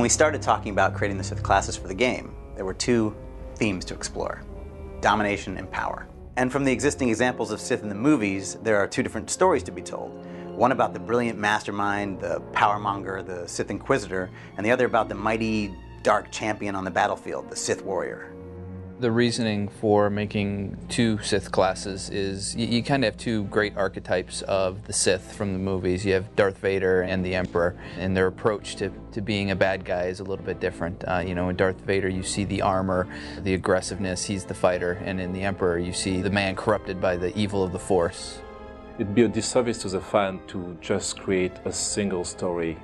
we started talking about creating the Sith classes for the game, there were two themes to explore: domination and power. And from the existing examples of Sith in the movies, there are two different stories to be told. One about the brilliant mastermind, the powermonger, the Sith Inquisitor, and the other about the mighty, dark champion on the battlefield, the Sith warrior. The reasoning for making two Sith classes is you kind of have two great archetypes of the Sith from the movies. You have Darth Vader and the Emperor, and their approach to being a bad guy is a little bit different. In Darth Vader you see the armor, the aggressiveness, he's the fighter, and in the Emperor you see the man corrupted by the evil of the Force. It'd be a disservice to the fan to just create a single story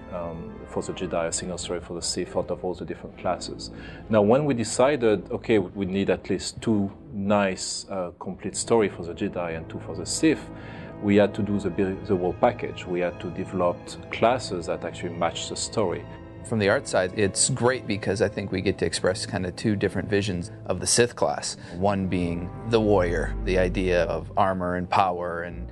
for the Jedi, a single story for the Sith out of all the different classes. Now, when we decided, okay, we need at least two nice, complete story for the Jedi and two for the Sith, we had to do the whole package. We had to develop classes that actually match the story. From the art side, it's great because I think we get to express kind of two different visions of the Sith class. One being the warrior, the idea of armor and power and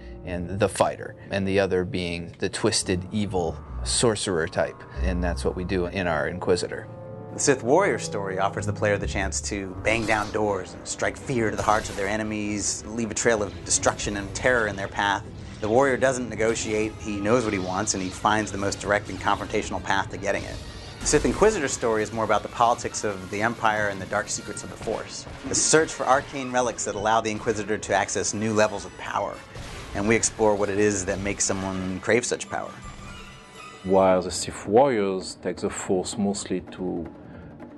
the fighter, and the other being the twisted, evil sorcerer type, and that's what we do in our Inquisitor. The Sith warrior story offers the player the chance to bang down doors and strike fear to the hearts of their enemies, leave a trail of destruction and terror in their path. The warrior doesn't negotiate, he knows what he wants, and he finds the most direct and confrontational path to getting it. The Sith Inquisitor story is more about the politics of the Empire and the dark secrets of the Force. The search for arcane relics that allow the Inquisitor to access new levels of power. And we explore what it is that makes someone crave such power. While the Sith warriors take the Force mostly to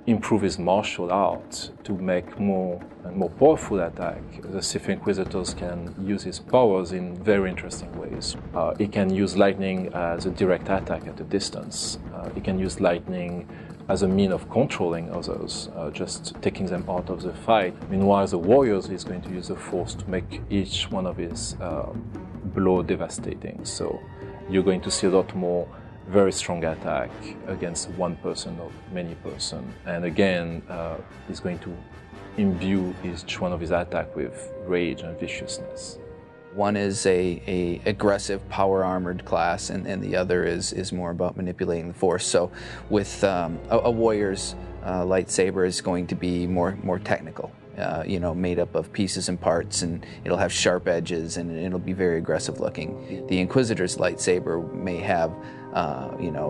improve his martial art, to make more and more powerful attack, the Sith Inquisitors can use his powers in very interesting ways. He can use lightning as a direct attack at a distance. He can use lightning as a mean of controlling others, just taking them out of the fight. Meanwhile, the warriors is going to use the Force to make each one of his blow devastating. So you're going to see a lot more very strong attack against one person or many person. And again, he's going to imbue each one of his attack with rage and viciousness. One is a aggressive, power-armored class, and the other is more about manipulating the Force. So with a warrior's lightsaber is going to be more technical, made up of pieces and parts, and it'll have sharp edges, and it'll be very aggressive looking. The Inquisitor's lightsaber may have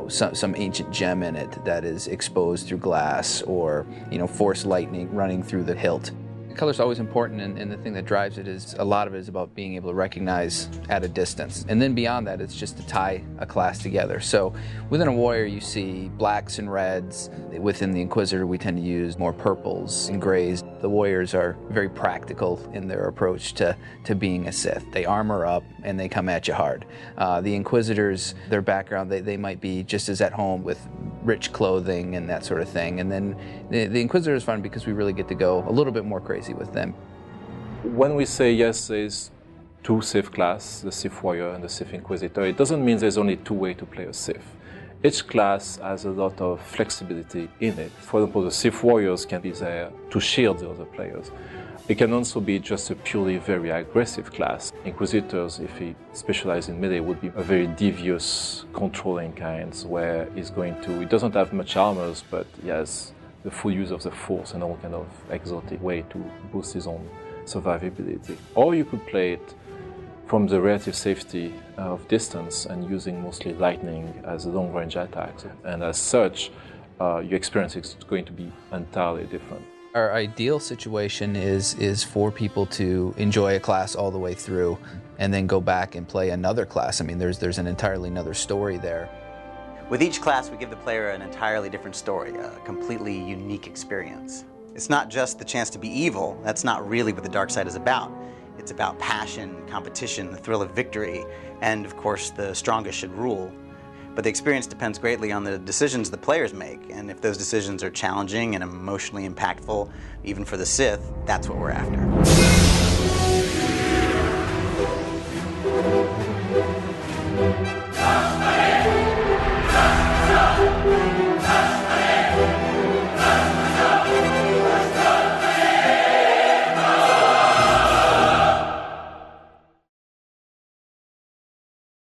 some ancient gem in it that is exposed through glass, or Force lightning running through the hilt. Color is always important, and the thing that drives it is a lot of it is about being able to recognize at a distance. And then beyond that, it's just to tie a class together. So within a warrior, you see blacks and reds. Within the Inquisitor, we tend to use more purples and grays. The warriors are very practical in their approach to being a Sith. They armor up and they come at you hard. The Inquisitors, their background, they might be just as at home with rich clothing and that sort of thing. And then the Inquisitor is fun because we really get to go a little bit more crazy with them. When we say yes, there's two Sith class, the Sith warrior and the Sith Inquisitor, it doesn't mean there's only two ways to play a Sith. Each class has a lot of flexibility in it. For example, the Sith warriors can be there to shield the other players. It can also be just a purely very aggressive class. Inquisitors, if he specializes in melee, would be a very devious, controlling kind, where he doesn't have much armors, but he has the full use of the Force and all kind of exotic way to boost his own survivability. Or you could play it from the relative safety of distance and using mostly lightning as long-range attacks. And as such, your experience is going to be entirely different. Our ideal situation is for people to enjoy a class all the way through and then go back and play another class. I mean, there's an entirely another story there. With each class, we give the player an entirely different story, a completely unique experience. It's not just the chance to be evil. That's not really what the dark side is about. It's about passion, competition, the thrill of victory, and of course, the strongest should rule. But the experience depends greatly on the decisions the players make, and if those decisions are challenging and emotionally impactful, even for the Sith, that's what we're after.